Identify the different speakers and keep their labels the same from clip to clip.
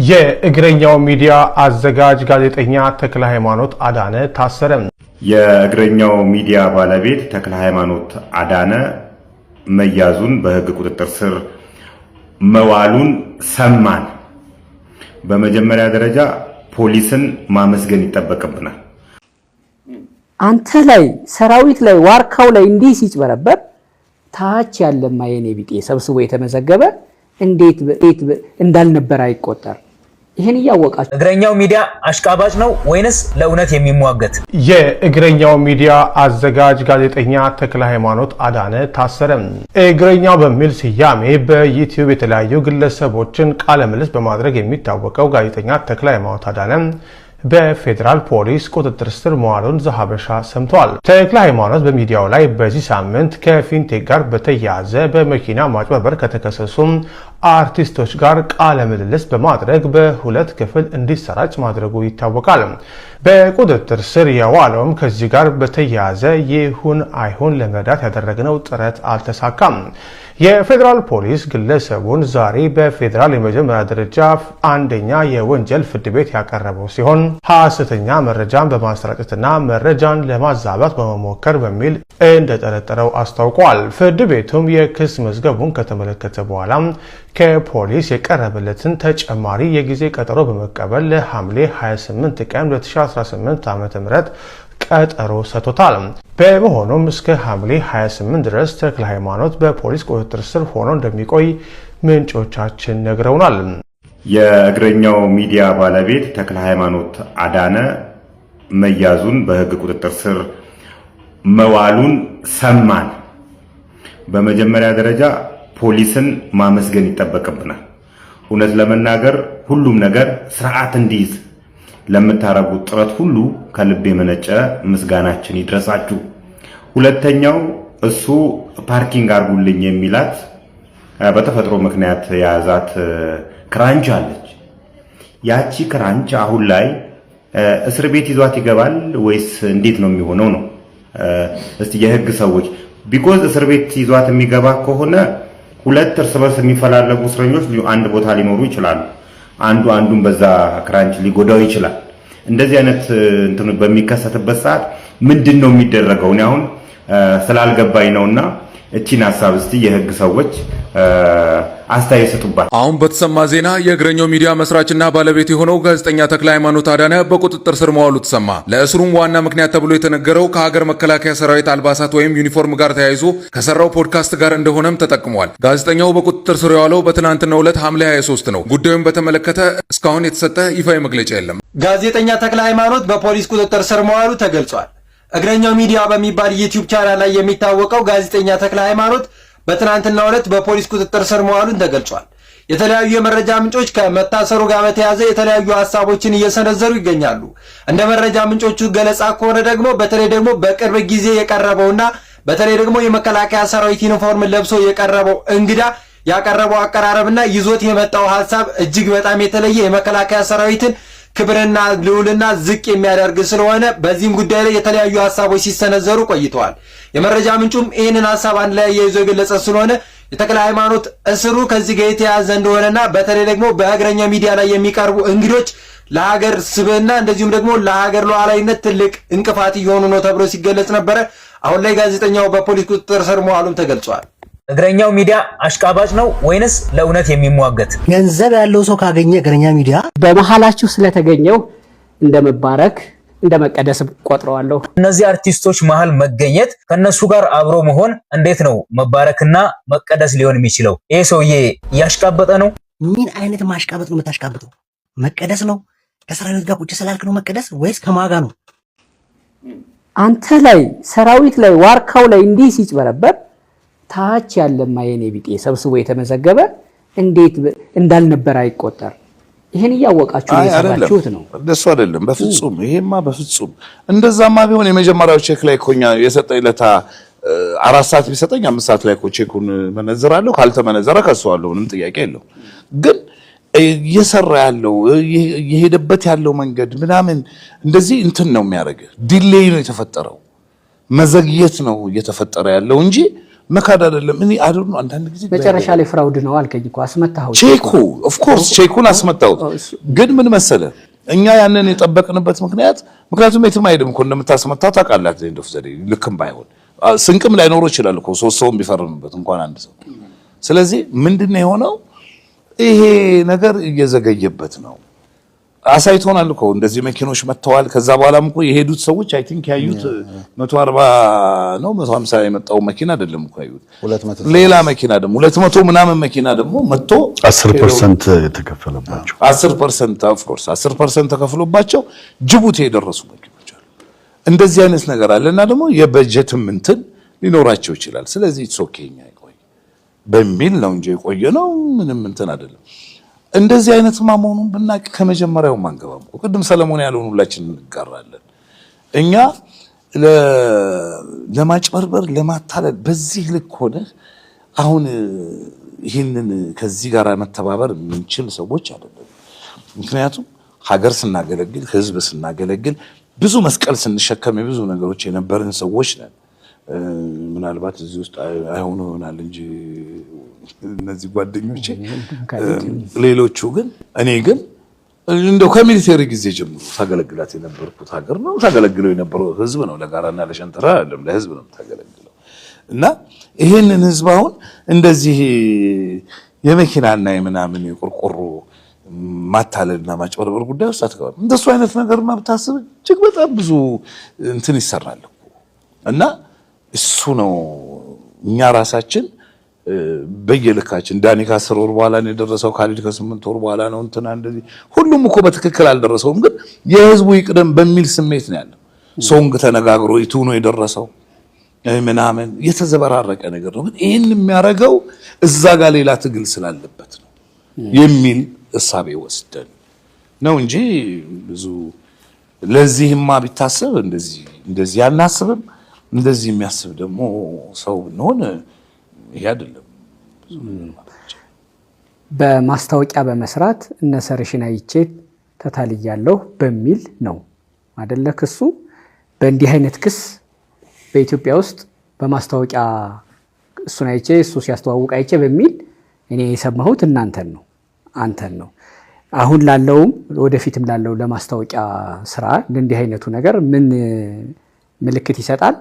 Speaker 1: የእግረኛው ሚዲያ አዘጋጅ ጋዜጠኛ ተክለ ሃይማኖት አዳነ ታሰረ።
Speaker 2: የእግረኛው ሚዲያ ባለቤት ተክለ ሃይማኖት አዳነ መያዙን በህግ ቁጥጥር ስር መዋሉን ሰማን። በመጀመሪያ ደረጃ ፖሊስን ማመስገን ይጠበቅብናል።
Speaker 3: አንተ ላይ ሰራዊት ላይ ዋርካው ላይ እንዲህ ሲጭበረበር ታች ያለ ማየኔ ቢጤ ሰብስቦ የተመዘገበ እንዴት እንዳልነበር አይቆጠር። ይሄን ያወቃችሁ
Speaker 4: እግረኛው ሚዲያ አሽቃባጭ ነው ወይንስ ለእውነት የሚሟገት?
Speaker 1: የእግረኛው ሚዲያ አዘጋጅ ጋዜጠኛ ተክለ ሃይማኖት አዳነ ታሰረ። እግረኛው በሚል ስያሜ በዩቲዩብ የተለያዩ ግለሰቦችን ቃለ ምልልስ በማድረግ የሚታወቀው ጋዜጠኛ ተክለ ሃይማኖት አዳነ በፌደራል ፖሊስ ቁጥጥር ስር መዋሉን ዘሐበሻ ሰምቷል። ተክለ ሃይማኖት በሚዲያው ላይ በዚህ ሳምንት ከፊንቴክ ጋር በተያያዘ በመኪና ማጭበርበር ከተከሰሱ አርቲስቶች ጋር ቃለ ምልልስ በማድረግ በሁለት ክፍል እንዲሰራጭ ማድረጉ ይታወቃል። በቁጥጥር ስር የዋለውም ከዚህ ጋር በተያያዘ ይሁን አይሁን ለመረዳት ያደረግነው ጥረት አልተሳካም። የፌደራል ፖሊስ ግለሰቡን ዛሬ በፌደራል የመጀመሪያ ደረጃ አንደኛ የወንጀል ፍርድ ቤት ያቀረበው ሲሆን ሐሰተኛ መረጃን በማሰራጨትና መረጃን ለማዛባት በመሞከር በሚል እንደጠረጠረው አስታውቋል። ፍርድ ቤቱም የክስ መዝገቡን ከተመለከተ በኋላ ከፖሊስ የቀረበለትን ተጨማሪ የጊዜ ቀጠሮ በመቀበል ለሐምሌ 28 ቀን 2018 ዓ.ም ቀጠሮ ሰጥቶታል። በመሆኑም እስከ ሐምሌ 28 ድረስ ተክለ ሃይማኖት በፖሊስ ቁጥጥር ስር ሆኖ እንደሚቆይ ምንጮቻችን ነግረውናል።
Speaker 2: የእግረኛው ሚዲያ ባለቤት ተክለ ሃይማኖት አዳነ መያዙን በህግ ቁጥጥር ስር መዋሉን ሰማን። በመጀመሪያ ደረጃ ፖሊስን ማመስገን ይጠበቅብናል። እውነት ለመናገር ሁሉም ነገር ስርዓት እንዲይዝ ለምታረጉት ጥረት ሁሉ ከልብ የመነጨ ምስጋናችን ይድረሳችሁ። ሁለተኛው እሱ ፓርኪንግ አርጉልኝ የሚላት በተፈጥሮ ምክንያት የያዛት ክራንች አለች። ያቺ ክራንች አሁን ላይ እስር ቤት ይዟት ይገባል ወይስ እንዴት ነው የሚሆነው ነው? እስቲ የህግ ሰዎች ቢኮዝ እስር ቤት ይዟት የሚገባ ከሆነ ሁለት እርስ በርስ የሚፈላለጉ እስረኞች አንድ ቦታ ሊኖሩ ይችላሉ። አንዱን በዛ ክራንች ሊጎዳው ይችላል። እንደዚህ አይነት እንትን በሚከሰትበት ሰዓት ምንድነው የሚደረገው? እኔ አሁን ስላልገባኝ ነውና እቺን ሐሳብ እስቲ የህግ ሰዎች አስተያየት ሰጡባት።
Speaker 5: አሁን በተሰማ ዜና የእግረኛው ሚዲያ መስራችና ባለቤት የሆነው ጋዜጠኛ ተክለ ሃይማኖት አዳነ በቁጥጥር ስር መዋሉ ተሰማ። ለእስሩም ዋና ምክንያት ተብሎ የተነገረው ከሀገር መከላከያ ሰራዊት አልባሳት ወይም ዩኒፎርም ጋር ተያይዞ ከሰራው ፖድካስት ጋር እንደሆነም ተጠቅሟል። ጋዜጠኛው በቁጥጥር ስር የዋለው በትናንትናው ዕለት ሐምሌ 23 ነው። ጉዳዩን በተመለከተ እስካሁን የተሰጠ ይፋዊ መግለጫ የለም።
Speaker 6: ጋዜጠኛ ተክለ ሃይማኖት በፖሊስ ቁጥጥር ስር መዋሉ ተገልጿል። እግረኛው ሚዲያ በሚባል ዩቲዩብ ቻናል ላይ የሚታወቀው ጋዜጠኛ ተክለ ሃይማኖት በትናንትናው ዕለት በፖሊስ ቁጥጥር ስር መዋሉን ተገልጿል። የተለያዩ የመረጃ ምንጮች ከመታሰሩ ጋር በተያያዘ የተለያዩ ሐሳቦችን እየሰነዘሩ ይገኛሉ። እንደ መረጃ ምንጮቹ ገለጻ ከሆነ ደግሞ በተለይ ደግሞ በቅርብ ጊዜ የቀረበውና በተለይ ደግሞ የመከላከያ ሰራዊት ዩኒፎርም ለብሶ የቀረበው እንግዳ ያቀረበው አቀራረብና ይዞት የመጣው ሐሳብ እጅግ በጣም የተለየ የመከላከያ ሰራዊትን ክብርና ልዑልና ዝቅ የሚያደርግ ስለሆነ በዚህም ጉዳይ ላይ የተለያዩ ሐሳቦች ሲሰነዘሩ ቆይተዋል። የመረጃ ምንጩም ይህንን ሐሳብ አንድ ላይ ያይዞ የገለጸ ስለሆነ የተክለ ሃይማኖት እስሩ ከዚህ ጋር የተያያዘ እንደሆነና በተለይ ደግሞ በእግረኛ ሚዲያ ላይ የሚቀርቡ እንግዶች ለሀገር ስብዕና እንደዚሁም ደግሞ ለሀገር ሉዓላዊነት ትልቅ እንቅፋት እየሆኑ ነው ተብሎ ሲገለጽ ነበረ። አሁን ላይ ጋዜጠኛው በፖሊስ ቁጥጥር ስር መዋሉም ተገልጿል።
Speaker 4: እግረኛው ሚዲያ አሽቃባጭ ነው ወይንስ ለእውነት የሚሟገት?
Speaker 7: ገንዘብ ያለው ሰው ካገኘ እግረኛ ሚዲያ
Speaker 3: በመሃላችሁ ስለተገኘው እንደመባረክ እንደመቀደስ ቆጥረዋለሁ።
Speaker 4: እነዚህ አርቲስቶች መሃል መገኘት ከነሱ ጋር አብሮ መሆን እንዴት ነው መባረክና መቀደስ ሊሆን የሚችለው? ይሄ ሰውዬ እያሽቃበጠ ነው።
Speaker 7: ምን አይነት ማሽቃበጥ ነው የምታሽቃበጠው? መቀደስ ነው? ከሰራዊት ጋር ቁጭ ስላልክ ነው መቀደስ ወይስ ከማጋ ነው?
Speaker 3: አንተ ላይ ሰራዊት ላይ ዋርካው ላይ እንዲህ ሲጭበረበር ታች ያለ ማየኔ ቢጤ ሰብስቦ የተመዘገበ እንዴት እንዳልነበር አይቆጠር። ይሄን ያወቃችሁ የሰራችሁት ነው።
Speaker 8: እንደሱ አይደለም በፍጹም። ይሄማ በፍጹም እንደዛማ ቢሆን የመጀመሪያው ቼክ ላይ ኮኛ የሰጠኝ ለታ 4 ሰዓት ቢሰጠኝ 5 ሰዓት ላይ እኮ ቼኩን መነዝራለሁ። ካልተመነዘረ ከሷለሁ፣ ምንም ጥያቄ የለው። ግን እየሰራ ያለው የሄደበት ያለው መንገድ ምናምን እንደዚህ እንትን ነው የሚያደርግ። ዲሌይ ነው የተፈጠረው፣ መዘግየት ነው እየተፈጠረ ያለው እንጂ መካድ አይደለም። እኔ አይደለም አንዳንድ ጊዜ
Speaker 3: መጨረሻ ላይ ፍራውድ ነው አልከኝ እኮ አስመታው።
Speaker 8: ቼኩ ኦፍ ኮርስ ቼኩን አስመታው። ግን ምን መሰለ እኛ ያንን የጠበቅንበት ምክንያቱም የትም አይደለም እኮ እንደምታስመታው ታውቃለህ። ዘንድ ኦፍ ዘዴ ልክም ባይሆን ስንቅም ላይኖረው ይችላል እኮ ሶስት ሰው ቢፈርምበት እንኳን አንድ ሰው። ስለዚህ ምንድነው የሆነው? ይሄ ነገር እየዘገየበት ነው። አሳይቶናል እኮ እንደዚህ መኪኖች መተዋል። ከዛ በኋላም እኮ የሄዱት ሰዎች አይ ቲንክ ያዩት 140 ነው 150 የመጣው መኪና አይደለም እኮ ያዩት 200 ሌላ መኪና ደግሞ 200 ምናምን መኪና ደግሞ መጥቶ
Speaker 9: 10% የተከፈለባቸው
Speaker 8: 10% ኦፍ ኮርስ 10% ተከፍሎባቸው ጅቡቲ የደረሱ መኪኖች አሉ። እንደዚህ አይነት ነገር አለና ደግሞ የበጀትም እንትን ሊኖራቸው ይችላል። ስለዚህ ኢትስ ኦኬኛ ይቆይ በሚል ነው እንጂ የቆየ ነው ምንም እንትን አይደለም። እንደዚህ አይነት ማመኑን ብናቅ ከመጀመሪያው ማንገባም ቅድም ሰለሞን ያለውን ሁላችን እንጋራለን። እኛ ለማጭበርበር ለማታለል በዚህ ልክ ሆነ አሁን ይህንን ከዚህ ጋር መተባበር የምንችል ሰዎች አይደለም። ምክንያቱም ሀገር ስናገለግል ህዝብ ስናገለግል ብዙ መስቀል ስንሸከም ብዙ ነገሮች የነበርን ሰዎች ነን። ምናልባት እዚህ ውስጥ አይሆኑ ይሆናል እንጂ እነዚህ ጓደኞቼ ሌሎቹ ግን እኔ ግን እንደው ከሚሊቴሪ ጊዜ ጀምሮ ታገለግላት የነበርኩት ሀገር ነው። ታገለግለው የነበረው ህዝብ ነው። ለጋራና ለሸንተራ አይደለም ለህዝብ ነው ታገለግለው እና ይሄንን ህዝብ አሁን እንደዚህ የመኪናና የምናምን የቆርቆሮ ማታለልና ማጭበርበር ጉዳይ ውስጥ አትገባም። እንደሱ አይነት ነገር ማብታስብ እጅግ በጣም ብዙ እንትን ይሰራል እና እሱ ነው እኛ ራሳችን በየልካችን ዳኒ ከ10 ወር በኋላ ነው የደረሰው። ካሊድ ከ8 ወር በኋላ ነው እንትና እንደዚህ ሁሉም እኮ በትክክል አልደረሰውም። ግን የህዝቡ ይቅደም በሚል ስሜት ነው ያለው። ሶንግ ተነጋግሮ ይቱ ነው የደረሰው ምናምን የተዘበራረቀ ነገር ነው። ግን ይሄን የሚያረጋው እዛ ጋር ሌላ ትግል ስላለበት ነው የሚል እሳቤ ወስደን ነው እንጂ ብዙ ለዚህማ ቢታሰብ እንደዚህ አናስብም። እንደዚህ የሚያስብ ደግሞ ሰው ነው ይሄ አይደለም።
Speaker 3: በማስታወቂያ በመስራት እነ ሰርሽን አይቼ ተታልያለሁ በሚል ነው አይደለ ክሱ። በእንዲህ አይነት ክስ በኢትዮጵያ ውስጥ በማስታወቂያ እሱን አይቼ እሱ ሲያስተዋውቅ አይቼ በሚል እኔ የሰማሁት አንተን ነው። አሁን ላለውም ወደፊትም ላለው ለማስታወቂያ ስራ እንዲህ አይነቱ ነገር ምን ምልክት ይሰጣል?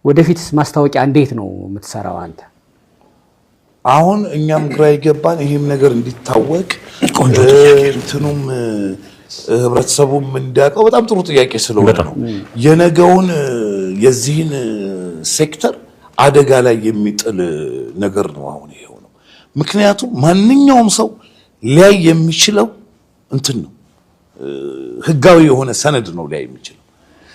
Speaker 3: ወደፊትስ ማስታወቂያ እንዴት ነው የምትሰራው አንተ?
Speaker 8: አሁን እኛም ግራ ይገባን ይሄም ነገር እንዲታወቅ እንትኑም ህብረተሰቡም እንዲያውቀው በጣም ጥሩ ጥያቄ ስለሆነ ነው። የነገውን የዚህን ሴክተር አደጋ ላይ የሚጥል ነገር ነው አሁን ይሄው ነው። ምክንያቱም ማንኛውም ሰው ሊያይ የሚችለው እንትን ነው ህጋዊ የሆነ ሰነድ ነው ሊያይ የሚችለው።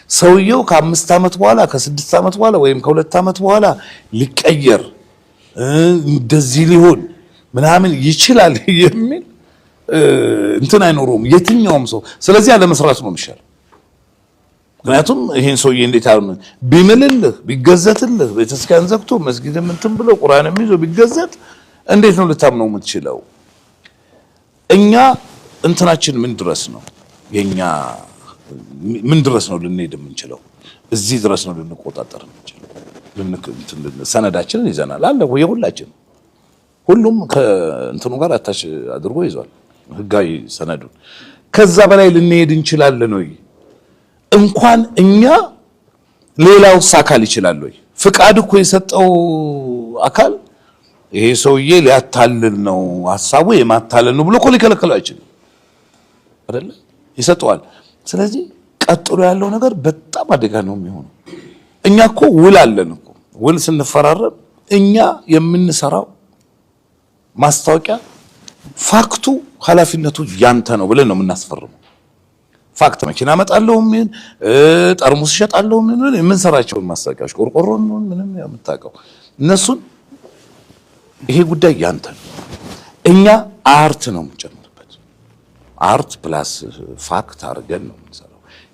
Speaker 8: ሰውየው ከ5 ዓመት በኋላ ከ6 ዓመት በኋላ ወይም ከ2 ዓመት በኋላ ሊቀየር እንደዚህ ሊሆን ምናምን ይችላል የሚል እንትን አይኖርም የትኛውም ሰው። ስለዚህ ያለ መስራት ነው የሚሻለው። ምክንያቱም ይሄን ሰውዬ እንዴት አሁን ቢምልልህ ቢገዘትልህ ቤተክርስቲያን ዘግቶ መስጊድም እንትን ብሎ ቁርአንም ይዞ ቢገዘት እንዴት ነው ልታምነው የምትችለው? እኛ እንትናችን ምን ድረስ ነው የኛ ምን ድረስ ነው ልንሄድ የምንችለው? እዚህ ድረስ ነው ልንቆጣጠር የምንችለው? ሰነዳችንን ይዘናል አለ የሁላችን ሁሉም ከእንትኑ ጋር አታች አድርጎ ይዟል ህጋዊ ሰነዱን። ከዛ በላይ ልንሄድ እንችላለን ወይ? እንኳን እኛ ሌላው አካል ይችላል ወይ? ፍቃድ እኮ የሰጠው አካል ይሄ ሰውዬ ሊያታልል ነው ሐሳቡ የማታለል ነው ብሎ እኮ ሊከለክለው አይችልም አይደለ? ይሰጠዋል። ስለዚህ ቀጥሎ ያለው ነገር በጣም አደጋ ነው የሚሆነው። እኛ እኮ ውል አለን እኮ ውል ስንፈራረም እኛ የምንሰራው ማስታወቂያ ፋክቱ ኃላፊነቱ ያንተ ነው ብለን ነው የምናስፈርመው። ፋክት መኪና መጣለው ምን ጠርሙስ ሸጣለው ምን የምንሰራቸው ማስታወቂያዎች ቆርቆሮን ምንም የምታውቀው እነሱን ይሄ ጉዳይ ያንተ ነው። እኛ አርት ነው የምንጨምርበት አርት ፕላስ ፋክት አድርገን ነው የምንሰራው።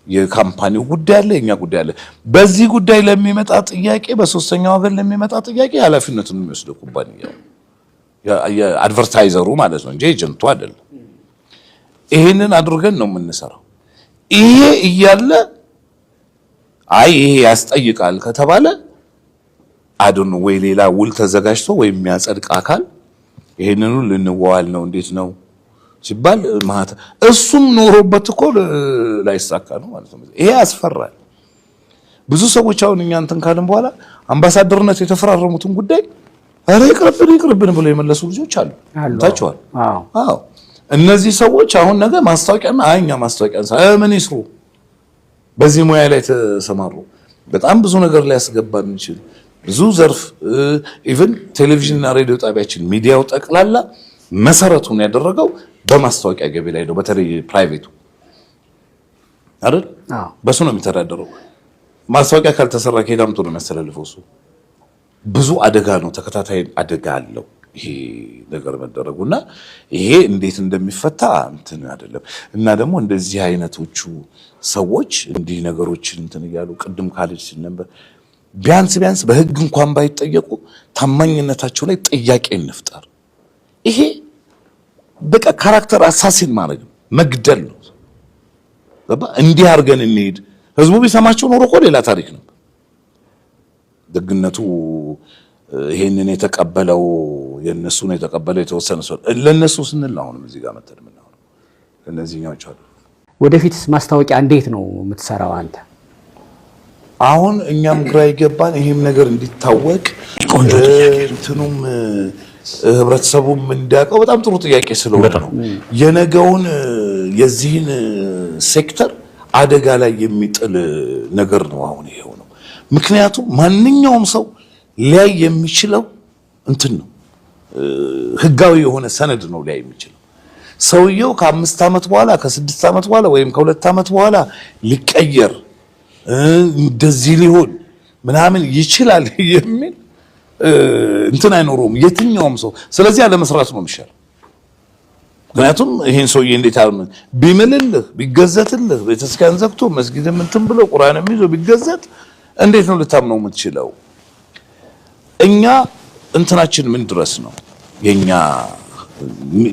Speaker 8: የካምፓኒው ጉዳይ አለ የኛ ጉዳይ አለ። በዚህ ጉዳይ ለሚመጣ ጥያቄ በሶስተኛው ወገን ለሚመጣ ጥያቄ ኃላፊነቱን የሚወስደው ኩባንያው የአድቨርታይዘሩ ማለት ነው እንጂ ኤጀንቱ አይደለም። ይሄንን አድርገን ነው የምንሰራው። ይሄ እያለ አይ ይሄ ያስጠይቃል ከተባለ አዱን ወይ ሌላ ውል ተዘጋጅቶ ወይ የሚያጸድቅ አካል ይሄንኑ ልንዋዋል ነው እንዴት ነው ሲባል ማለት እሱም ኖሮበት እኮ ላይሳካ ነው ማለት ነው። ይሄ ያስፈራል። ብዙ ሰዎች አሁን እኛ እንትን ካልን በኋላ አምባሳደርነት የተፈራረሙትን ጉዳይ አረ ይቅርብን ብለው የመለሱ ልጆች አሉ። ታውቃለህ? አዎ እነዚህ ሰዎች አሁን ነገ ማስታወቂያና አይኛ ማስታወቂያ ምን ይስሩ በዚህ ሙያ ላይ ተሰማሩ በጣም ብዙ ነገር ላይ ያስገባን እንችል ብዙ ዘርፍ ኢቭን ቴሌቪዥንና ሬዲዮ ጣቢያችን ሚዲያው ጠቅላላ መሰረቱን ያደረገው በማስታወቂያ ገቢ ላይ ነው። በተለይ ፕራይቬቱ አይደል? በሱ ነው የሚተዳደረው። ማስታወቂያ ካልተሰራ ከሄዳምቱ ነው የሚያስተላልፈው። እሱ ብዙ አደጋ ነው፣ ተከታታይ አደጋ አለው ይሄ ነገር መደረጉና ይሄ እንዴት እንደሚፈታ እንትን አይደለም። እና ደግሞ እንደዚህ አይነቶቹ ሰዎች እንዲህ ነገሮችን እንትን እያሉ ቅድም ካለች ሲል ነበር ቢያንስ በህግ እንኳን ባይጠየቁ ታማኝነታቸው ላይ ጥያቄ እንፍጠር። ይሄ በቃ ካራክተር አሳሲን ማድረግ ነው፣ መግደል ነው። እንዲህ አድርገን እንሄድ ህዝቡ ቢሰማቸው ኖሮ እኮ ሌላ ታሪክ ነበር። ደግነቱ ይሄንን የተቀበለው የነሱ ነው የተቀበለው የተወሰነ ሰው ለነሱ ስንል አሁንም እዚህ ጋር መተን ምናምን እነዚህኛዎች አሉ።
Speaker 3: ወደፊትስ ማስታወቂያ እንዴት ነው የምትሰራው አንተ?
Speaker 8: አሁን እኛም ግራ ይገባን ይሄም ነገር እንዲታወቅ እንትኑም ህብረተሰቡም እንዲያውቀው በጣም ጥሩ ጥያቄ ስለሆነ ነው የነገውን የዚህን ሴክተር አደጋ ላይ የሚጥል ነገር ነው አሁን ይሄው ነው። ምክንያቱም ማንኛውም ሰው ሊያይ የሚችለው እንትን ነው ህጋዊ የሆነ ሰነድ ነው ሊያይ የሚችለው። ሰውየው ከ5 ዓመት በኋላ ከ6 ዓመት በኋላ ወይም ከ2 ዓመት በኋላ ሊቀየር እንደዚህ ሊሆን ምናምን ይችላል የሚል እንትን አይኖርም የትኛውም ሰው። ስለዚህ ያለ መስራት ነው የሚሻለው። ምክንያቱም ይሄን ሰውዬ እንዴት አሁን ቢምልልህ ቢገዘትልህ ቤተክርስቲያን ዘግቶ መስጊድም እንትን ብሎ ቁርአንም ይዞ ቢገዘት እንዴት ነው ልታምነው የምትችለው? እኛ እንትናችን ምን ድረስ ነው የኛ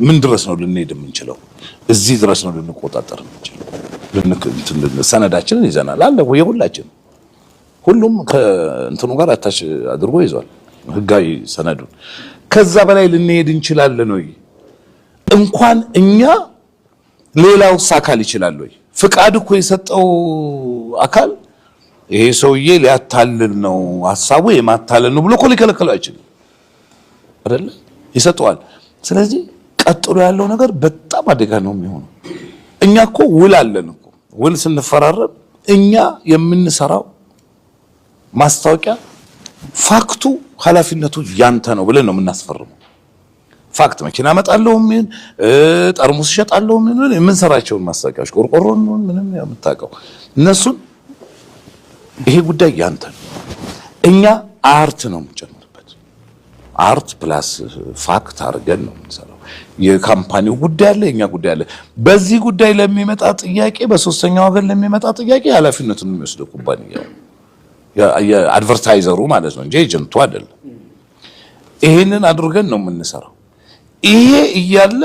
Speaker 8: ምን ድረስ ነው ልንሄድ የምንችለው? እዚህ ድረስ ነው ልንቆጣጠር የምንችለው? ሰነዳችንን ይዘናል አለ ወይ ሁላችን ሁሉም ከእንትኑ ጋር አታች አድርጎ ይዟል ህጋዊ ሰነዱን። ከዛ በላይ ልንሄድ እንችላለን ወይ? እንኳን እኛ ሌላው አካል ይችላል ወይ? ፍቃድ እኮ የሰጠው አካል ይሄ ሰውዬ ሊያታልል ነው ሐሳቡ የማታለል ነው ብሎ እኮ ሊከለክለው አይችልም አይደል? ይሰጠዋል። ስለዚህ ቀጥሎ ያለው ነገር በጣም አደጋ ነው የሚሆነው። እኛ እኮ ውል አለን እኮ ውል ስንፈራረም እኛ የምንሰራው ማስታወቂያ ፋክቱ ኃላፊነቱ ያንተ ነው ብለን ነው የምናስፈርመው። ፋክት መኪና አመጣለሁ ምን ጠርሙስ እሸጣለሁ ምን የምንሰራቸው ማስታወቂያዎች ቆርቆሮን ምንም የምታውቀው እነሱን ይሄ ጉዳይ ያንተ ነው። እኛ አርት ነው የምንጨምርበት አርት ፕላስ ፋክት አድርገን ነው የምንሰራው። የካምፓኒው ጉዳይ አለ፣ የኛ ጉዳይ አለ። በዚህ ጉዳይ ለሚመጣ ጥያቄ በሶስተኛው ወገን ለሚመጣ ጥያቄ ኃላፊነቱን የሚወስደው ኩባንያው የአድቨርታይዘሩ ማለት ነው እንጂ ኤጀንቱ አይደለም። ይሄንን አድርገን ነው የምንሰራው። ይሄ እያለ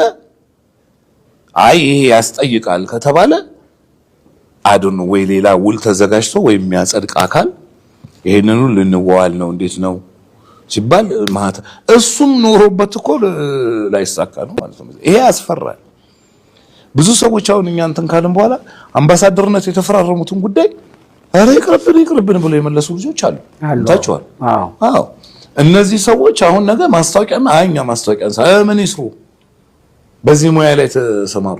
Speaker 8: አይ ይሄ ያስጠይቃል ከተባለ አዱን ወይ ሌላ ውል ተዘጋጅቶ ወይ የሚያጸድቅ አካል ይሄንኑ ልንዋዋል ነው እንዴት ነው ሲባል ማለት እሱም ኖሮበት እኮ ላይሳካ ነው ማለት ነው። ይሄ ያስፈራል። ብዙ ሰዎች አሁን እኛ እንትን ካልን በኋላ አምባሳደርነት የተፈራረሙትን ጉዳይ አረ ይቅርብን ብለው የመለሱ ልጆች አሉ። ታውቃለህ? አዎ እነዚህ ሰዎች አሁን ነገ ማስታወቂያና አይኛ ማስታወቂያ ምን ይስሩ በዚህ ሙያ ላይ ተሰማሩ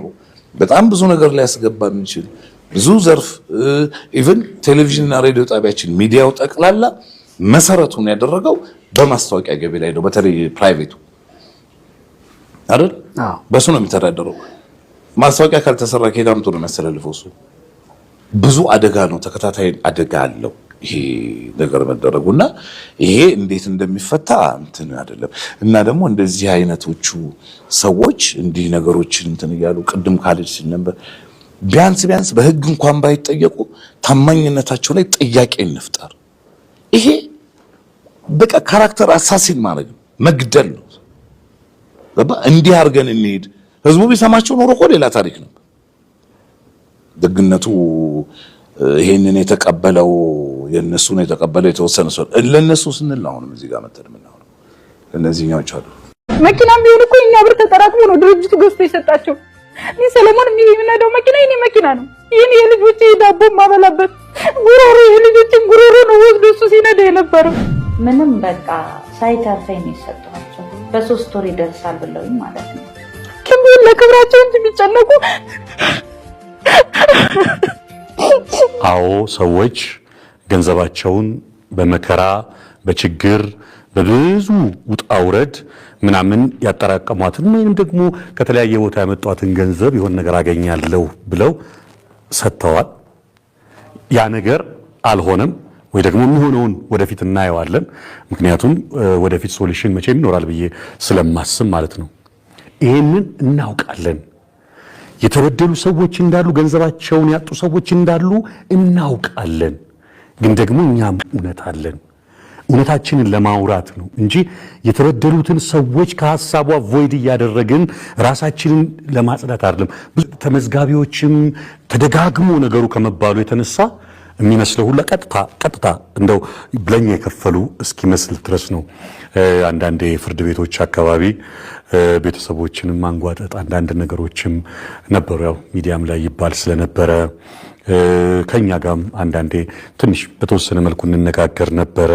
Speaker 8: በጣም ብዙ ነገር ላይ ያስገባን እንችል ብዙ ዘርፍ ኢቭን ቴሌቪዥንና ሬዲዮ ጣቢያችን ሚዲያው ጠቅላላ መሰረቱን ያደረገው በማስታወቂያ ገቢ ላይ ነው። በተለይ ፕራይቬቱ አይደል? በሱ ነው የሚተዳደረው። ማስታወቂያ ካልተሰራ ከሄዳምቱ ነው የሚያስተላልፈው። እሱ ብዙ አደጋ ነው፣ ተከታታይ አደጋ አለው ይሄ ነገር መደረጉና ይሄ እንዴት እንደሚፈታ እንትን አይደለም። እና ደግሞ እንደዚህ አይነቶቹ ሰዎች እንዲህ ነገሮችን እንትን እያሉ ቅድም ካለች ሲል ነበር ቢያንስ በህግ እንኳን ባይጠየቁ ታማኝነታቸው ላይ ጥያቄ እንፍጠር። ይሄ በቃ ካራክተር አሳሲን ማድረግ ነው፣ መግደል ነው። እንዲህ አድርገን እንሄድ ህዝቡ ቢሰማቸው ኖሮ እኮ ሌላ ታሪክ ነበር። ደግነቱ ይሄንን የተቀበለው የነሱን የተቀበለ የተወሰነ ሰው ለነሱ ስንል አሁንም እዚህ ጋር መተን ምን አሁን እነዚህኛዎች አሉ።
Speaker 10: መኪናም ቢሆን እኮ እኛ ብር ተጠራቅሞ ነው ድርጅቱ ገዝቶ የሰጣቸው። እኔ ሰለሞን የሚነዳው መኪና የኔ መኪና ነው። ይሄን የልጆቼ ዳቦ ማበላበት ጉሮሮ የልጆችን ጉሮሮ ነው ወስዶ እሱ ሲነዳ የነበረው።
Speaker 11: ምንም በቃ ሳይተርፈኝ ነው የሰጠኋቸው። በ3 ወር ይደርሳል ብለውኝ ማለት ነው።
Speaker 10: ክብር ለክብራቸው እንጂ የሚጨነቁ
Speaker 9: አዎ ሰዎች ገንዘባቸውን በመከራ በችግር በብዙ ውጣ ውረድ ምናምን ያጠራቀሟትን ወይም ደግሞ ከተለያየ ቦታ ያመጧትን ገንዘብ የሆነ ነገር አገኛለሁ ብለው ሰጥተዋል። ያ ነገር አልሆነም ወይ ደግሞ የሚሆነውን ወደፊት እናየዋለን። ምክንያቱም ወደፊት ሶሉሽን መቼም ይኖራል ብዬ ስለማስብ ማለት ነው። ይሄንን እናውቃለን። የተበደሉ ሰዎች እንዳሉ፣ ገንዘባቸውን ያጡ ሰዎች እንዳሉ እናውቃለን። ግን ደግሞ እኛም እውነት አለን። እውነታችንን ለማውራት ነው እንጂ የተበደሉትን ሰዎች ከሐሳቡ ቮይድ እያደረግን ራሳችንን ለማጽዳት አይደለም። ተመዝጋቢዎችም ተደጋግሞ ነገሩ ከመባሉ የተነሳ የሚመስለው ሁላ ቀጥታ እንደው ብለኛ የከፈሉ እስኪመስል ድረስ ነው። አንዳንዴ ፍርድ ቤቶች አካባቢ ቤተሰቦችንም ማንጓጠጥ አንዳንድ ነገሮችም ነበሩ። ያው ሚዲያም ላይ ይባል ስለነበረ ከኛ ጋርም አንዳንዴ ትንሽ በተወሰነ መልኩ እንነጋገር ነበረ።